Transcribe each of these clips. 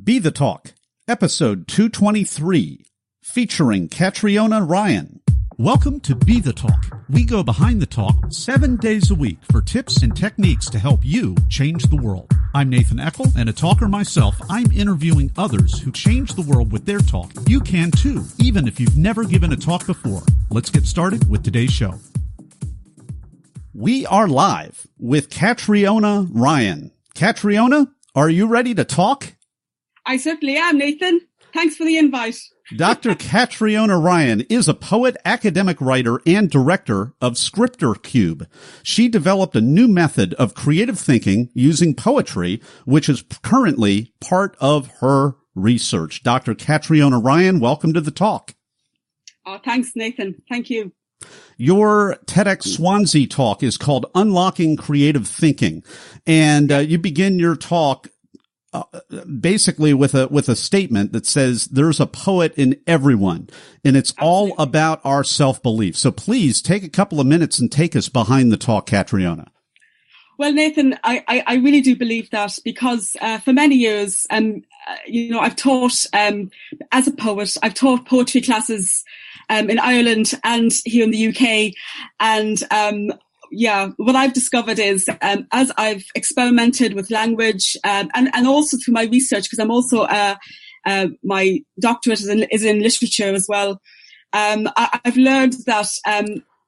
BeTheTalk, episode 223, featuring Catriona HERE. Welcome to BeTheTalk. We go behind the talk 7 days a week for tips and techniques to help you change the world. I'm Nathan Eckel, and a talker myself. I'm interviewing others who change the world with their talk. You can too, even if you've never given a talk before. Let's get started with today's show. We are live with Catriona HERE. Catriona, are you ready to talk? I certainly am, Nathan. Thanks for the invite. Dr. Catriona HERE is a poet, academic writer, and director of Scriptor Cube. She developed a new method of creative thinking using poetry, which is currently part of her research. Dr. Catriona HERE, welcome to the talk. Oh, thanks, Nathan. Thank you. Your TEDx Swansea talk is called Unlocking Creative Thinking, and you begin your talk basically with a statement that says there's a poet in everyone, and it's all about our self-belief. So please take a couple of minutes and take us behind the talk, Catriona. Well, Nathan, I really do believe that because for many years, I've taught as a poet. I've taught poetry classes in Ireland and here in the UK, and what I've discovered is, as I've experimented with language, and also through my research, because I'm also, my doctorate is in literature as well. I've learned that,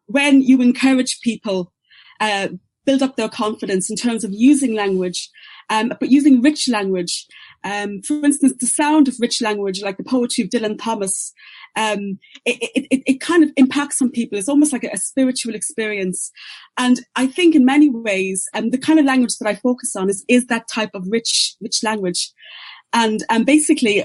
when you encourage people, build up their confidence in terms of using language, but using rich language. For instance, the sound of rich language, like the poetry of Dylan Thomas, it kind of impacts on people. It's almost like a spiritual experience. And I think in many ways, the kind of language that I focus on is that type of rich language. And basically,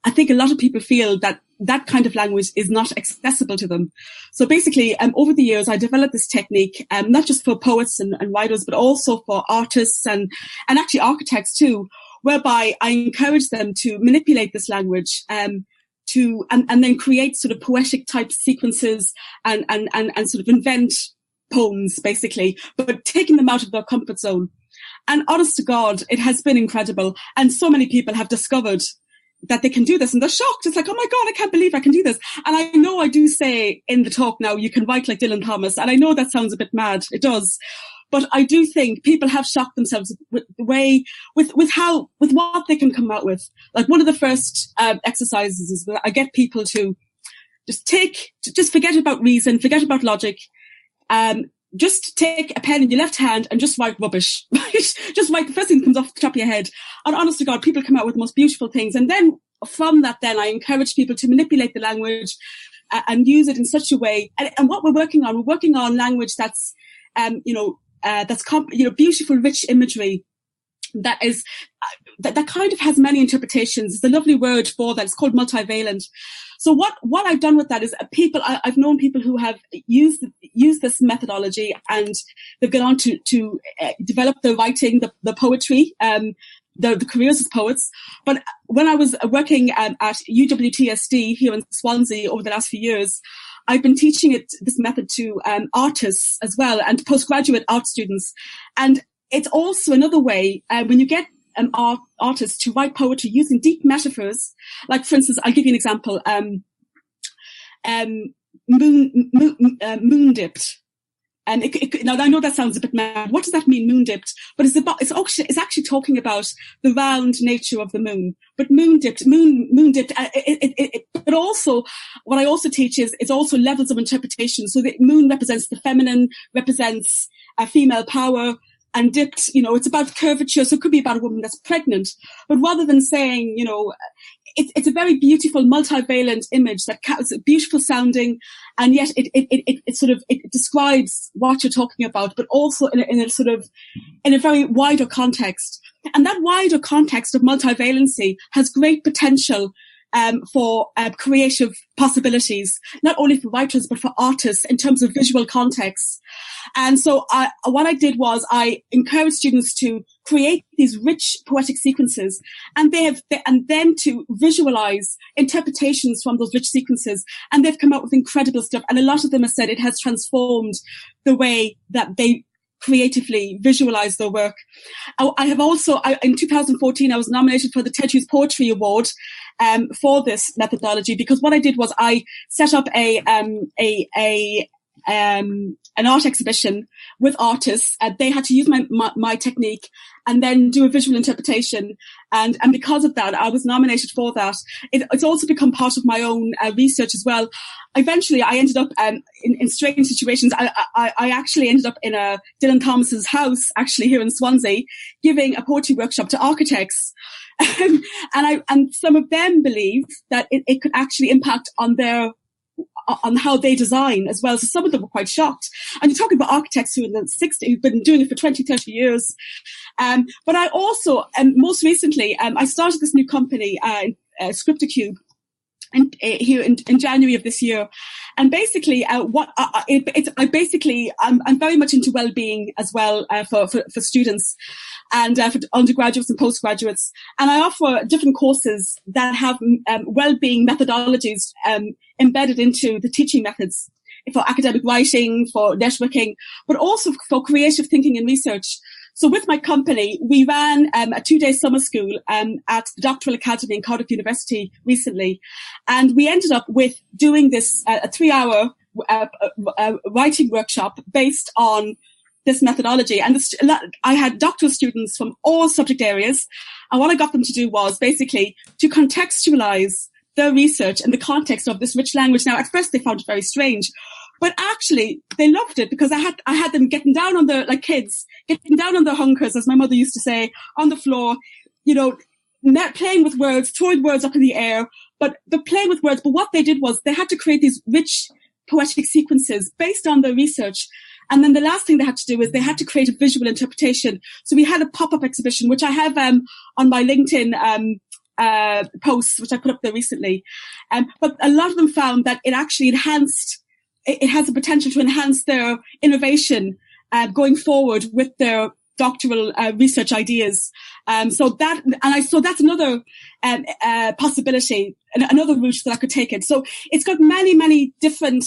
I think a lot of people feel that that kind of language is not accessible to them. So basically, over the years, I developed this technique, not just for poets and writers, but also for artists and actually architects too, whereby I encourage them to manipulate this language, and then create sort of poetic type sequences and sort of invent poems, basically, but taking them out of their comfort zone. And honest to God, it has been incredible. And so many people have discovered that they can do this, and they're shocked. It's like, oh my God, I can't believe I can do this. And I know I do say in the talk now, you can write like Dylan Thomas. And I know that sounds a bit mad. It does. But I do think people have shocked themselves with the way, with what they can come out with. Like one of the first exercises is that I get people to just forget about reason, forget about logic, just take a pen in your left hand and just write rubbish, right? Just write the first thing that comes off the top of your head. And honest to God, people come out with the most beautiful things. And then from that, then I encourage people to manipulate the language and use it in such a way. And what we're working on language that's, beautiful, rich imagery that is, that kind of has many interpretations. It's a lovely word for that. It's called multivalent. So what I've done with that is I've known people who have used this methodology, and they've gone on to develop the writing, the poetry, the careers as poets. But when I was working at UWTSD here in Swansea over the last few years, I've been teaching this method to artists as well, and postgraduate art students. And it's also another way when you get artists to write poetry using deep metaphors. Like, for instance, I'll give you an example. Moon dipped. And now I know that sounds a bit mad. What does that mean, moon dipped? But it's actually talking about the round nature of the moon. But moon dipped. But also, what I also teach is also levels of interpretation. So the moon represents the feminine, represents female power. And dipped, it's about curvature, so it could be about a woman that's pregnant. But rather than saying, it's a very beautiful multivalent image that's beautiful sounding, and yet it describes what you're talking about, but also in a very wider context. And that wider context of multivalency has great potential for creative possibilities, not only for writers, but for artists in terms of visual context. And so what I did was I encouraged students to create these rich poetic sequences, and then to visualize interpretations from those rich sequences. And they've come up with incredible stuff. And a lot of them have said it has transformed the way that they creatively visualize their work. I have also, in 2014, I was nominated for the TEDx Poetry Award for this methodology, because what I did was I set up an art exhibition with artists. They had to use my technique and then do a visual interpretation. And because of that, I was nominated for that. It's also become part of my own research as well. Eventually, I ended up in strange situations. I actually ended up in Dylan Thomas's house, actually here in Swansea, giving a poetry workshop to architects. And some of them believe that it could actually impact on how they design as well. So some of them were quite shocked. And you're talking about architects who in the 60s, who've been doing it for 20, 30 years. But I also, most recently, I started this new company, Scriptocube, here in January of this year. And basically, I'm very much into well-being as well, for students and for undergraduates and postgraduates. And I offer different courses that have well-being methodologies embedded into the teaching methods for academic writing, for networking, but also for creative thinking and research. So with my company, we ran a 2-day summer school at the Doctoral Academy in Cardiff University recently. And we ended up with doing this a 3-hour writing workshop based on this methodology. And I had doctoral students from all subject areas. And what I got them to do was basically to contextualize their research in the context of this rich language. Now, at first they found it very strange, but actually they loved it, because I had them getting down on their, like kids, getting down on their hunkers, as my mother used to say, on the floor, playing with words, throwing words up in the air, but they're playing with words. But what they did was they had to create these rich poetic sequences based on their research. And then the last thing they had to do is they had to create a visual interpretation. So we had a pop-up exhibition, which I have on my LinkedIn posts, which I put up there recently. But a lot of them found that it actually it has the potential to enhance their innovation going forward with their doctoral research ideas. So that's another possibility, another route that I could take it. So it's got many, many different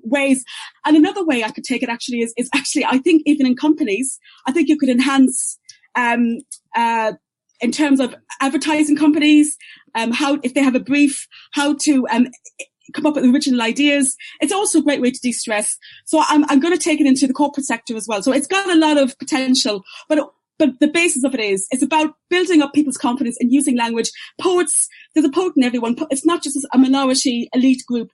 ways. And another way I could take it actually is actually, I think even in companies, I think you could enhance in terms of advertising companies, how, if they have a brief, how to come up with original ideas. It's also a great way to de-stress. So I'm going to take it into the corporate sector as well. So it's got a lot of potential, but the basis of it is, it's about building up people's confidence in using language. Poets, there's a poet in everyone. It's not just a minority elite group.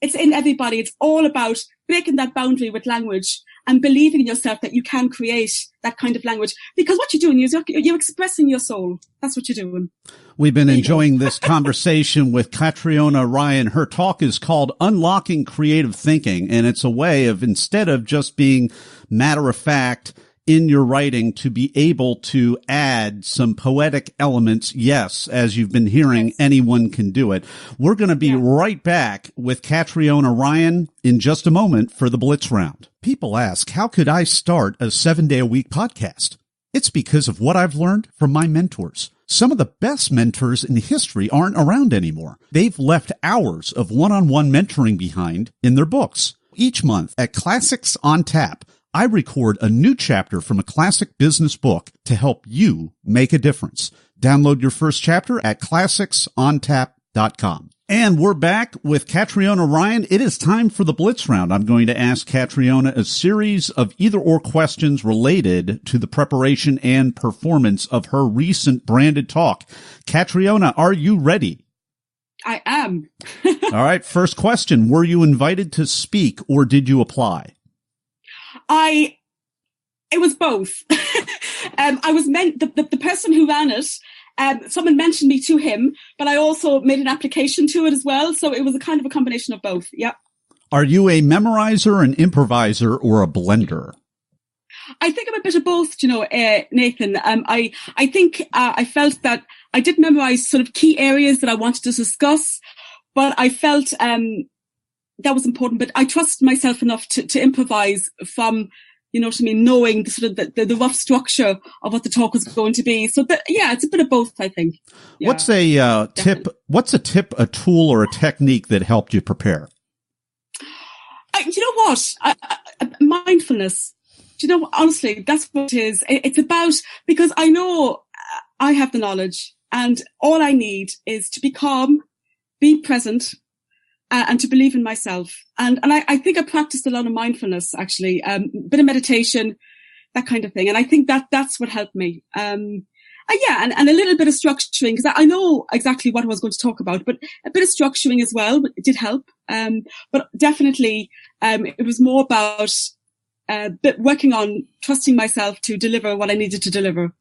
It's in everybody. It's all about breaking that boundary with language and believing in yourself that you can create that kind of language. Because what you're doing is you're expressing your soul. That's what you're doing. We've been enjoying this conversation with Catriona Ryan. Her talk is called Unlocking Creative Thinking, and it's a way of, instead of just being matter of fact in your writing, to be able to add some poetic elements. Yes, as you've been hearing, yes, anyone can do it. We're going to be right back with Catriona Ryan in just a moment for the Blitz Round. People ask, how could I start a 7-day-a-week podcast? It's because of what I've learned from my mentors. Some of the best mentors in history aren't around anymore. They've left hours of one-on-one mentoring behind in their books. Each month at Classics on Tap, I record a new chapter from a classic business book to help you make a difference. Download your first chapter at classicsontap.com. And we're back with Catriona Ryan. It is time for the Blitz Round. I'm going to ask Catriona a series of either-or questions related to the preparation and performance of her recent branded talk. Catriona, are you ready? I am. All right, first question. Were you invited to speak or did you apply? It was both. I was the person who ran it, someone mentioned me to him, but I also made an application to it as well. So it was a kind of a combination of both. Yeah. Are you a memorizer, an improviser, or a blender? I think I'm a bit of both, Nathan. I think I felt that I did memorize sort of key areas that I wanted to discuss, but I felt that was important. But I trust myself enough to improvise from, knowing the sort of the rough structure of what the talk was going to be. So it's a bit of both, I think. Yeah, what's a tip? What's a tip, a tool, or a technique that helped you prepare? You know what? Mindfulness. Do you know, honestly, that's what it is. It's about, because I know I have the knowledge and all I need is to be calm, be present, and to believe in myself. And I think I practiced a lot of mindfulness, actually, a bit of meditation, that kind of thing. And I think that's what helped me. And a little bit of structuring, because I know exactly what I was going to talk about, but a bit of structuring as well, it did help. But definitely, it was more about, working on trusting myself to deliver what I needed to deliver.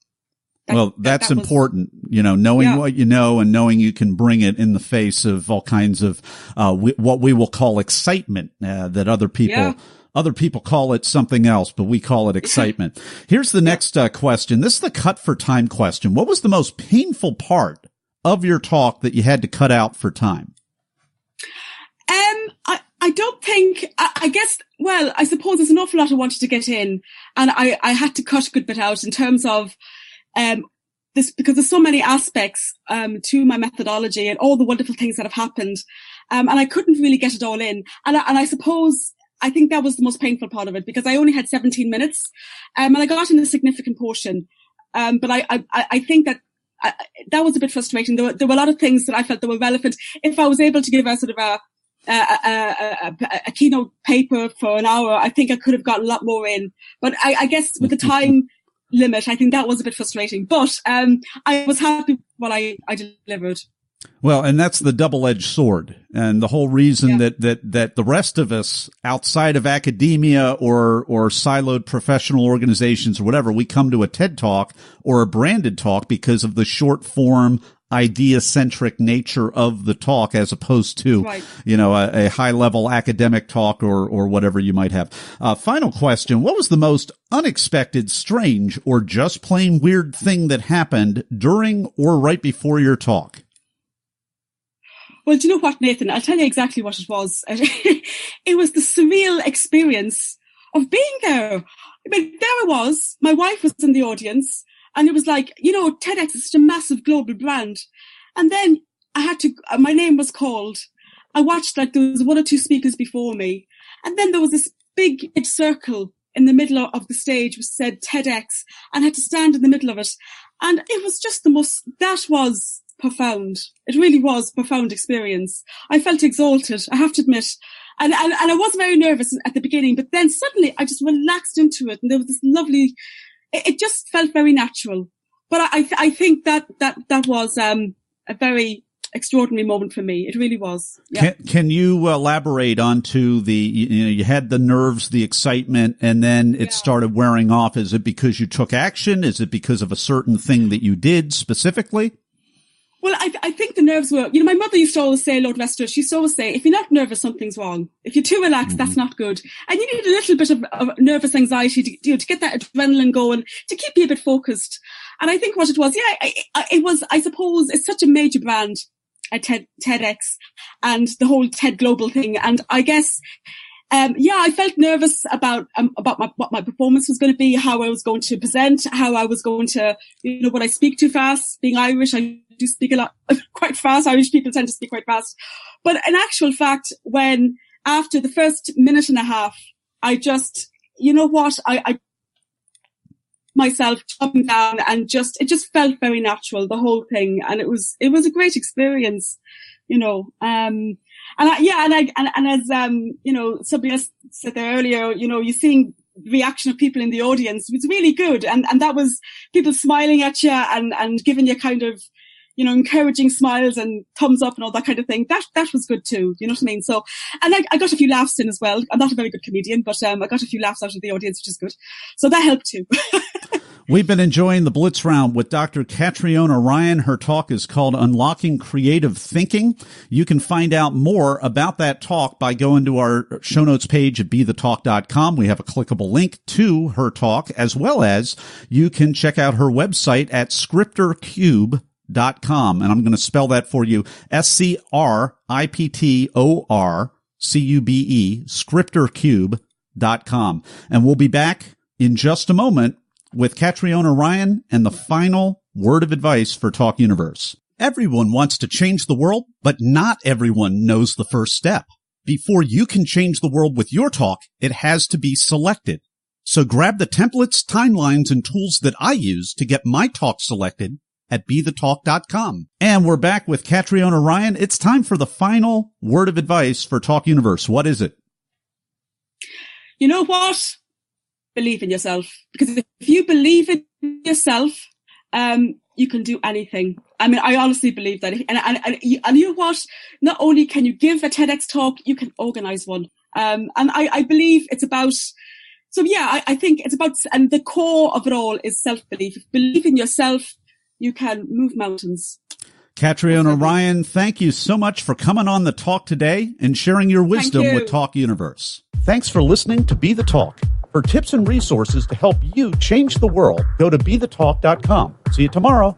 That's important, knowing what you know and knowing you can bring it in the face of all kinds of, what we will call excitement, that other people call it something else, but we call it excitement. Here's the next question. This is the cut for time question. What was the most painful part of your talk that you had to cut out for time? I don't think, I guess, well, I suppose there's an awful lot I wanted to get in, and I had to cut a good bit out in terms of, this, because there's so many aspects, to my methodology and all the wonderful things that have happened. And I couldn't really get it all in. And I suppose, I think that was the most painful part of it, because I only had 17 minutes, and I got in a significant portion. But I think that, that was a bit frustrating. There were a lot of things that I felt that were relevant. If I was able to give a sort of a keynote paper for an hour, I think I could have got a lot more in. But I guess with the time limit, I think that was a bit frustrating. But I was happy with what I delivered. Well, and that's the double-edged sword. And the whole reason that the rest of us outside of academia or siloed professional organizations or whatever, we come to a TED Talk or a branded talk because of the short form, idea-centric nature of the talk, as opposed to, a high-level academic talk or whatever you might have. Final question. What was the most unexpected, strange, or just plain weird thing that happened during or right before your talk? Well, do you know what, Nathan? I'll tell you exactly what it was. It was the surreal experience of being there. I mean, there I was. My wife was in the audience. And it was like, TEDx is such a massive global brand. And then my name was called. I watched, there was one or two speakers before me. And then there was this big circle in the middle of the stage which said TEDx, and I had to stand in the middle of it. And it was just that was profound. It really was a profound experience. I felt exalted, I have to admit. And I was very nervous at the beginning, but then suddenly I just relaxed into it. And there was this lovely, it just felt very natural. But I think that was, a very extraordinary moment for me. It really was. Yeah. Can you elaborate onto you had the nerves, the excitement, and then it started wearing off. Is it because you took action? Is it because of a certain thing that you did specifically? Well, I think the nerves were, my mother used to always say, Lord rest her, she used to always say, if you're not nervous, something's wrong. If you're too relaxed, that's not good. And you need a little bit of nervous anxiety to get that adrenaline going, to keep you a bit focused. And I think what it was, it was, I suppose, it's such a major brand at TEDx and the whole TED Global thing. And I guess, I felt nervous about what my performance was going to be, how I was going to present, how I was going to, would I speak too fast? Being Irish, I do speak a lot, quite fast. Irish people tend to speak quite fast. But in actual fact, when after the first minute and a half, I just, I myself jumping down and it just felt very natural, the whole thing. And it was a great experience, and as somebody else said there earlier, you're seeing reaction of people in the audience. It was really good. And that was people smiling at you and giving you kind of, encouraging smiles and thumbs up and all that kind of thing. That was good too. You know what I mean? So, and I got a few laughs in as well. I'm not a very good comedian, but I got a few laughs out of the audience, which is good. So that helped too. We've been enjoying the Blitz Round with Dr. Catriona Ryan. Her talk is called Unlocking Creative Thinking. You can find out more about that talk by going to our show notes page at BeTheTalk.com. We have a clickable link to her talk, as well as you can check out her website at scriptorcube.com. And I'm going to spell that for you. SCRIPTORCUBE, scriptorcube.com. And we'll be back in just a moment with Catriona Ryan and the final word of advice for Talk Universe. Everyone wants to change the world, but not everyone knows the first step. Before you can change the world with your talk, it has to be selected. So grab the templates, timelines, and tools that I use to get my talk selected at BeTheTalk.com. And we're back with Catriona Ryan. It's time for the final word of advice for Talk Universe. What is it? You know what? Believe in yourself. Because if you believe in yourself, you can do anything. I mean, I honestly believe that. And you know what? Not only can you give a TEDx talk, you can organize one. And I believe it's about... So yeah, I think it's about, and the core of it all is self-belief. If you believe in yourself, you can move mountains. Catriona Ryan, thank you so much for coming on the talk today and sharing your wisdom with Talk Universe. Thanks for listening to Be the Talk. For tips and resources to help you change the world, go to BeTheTalk.com. See you tomorrow.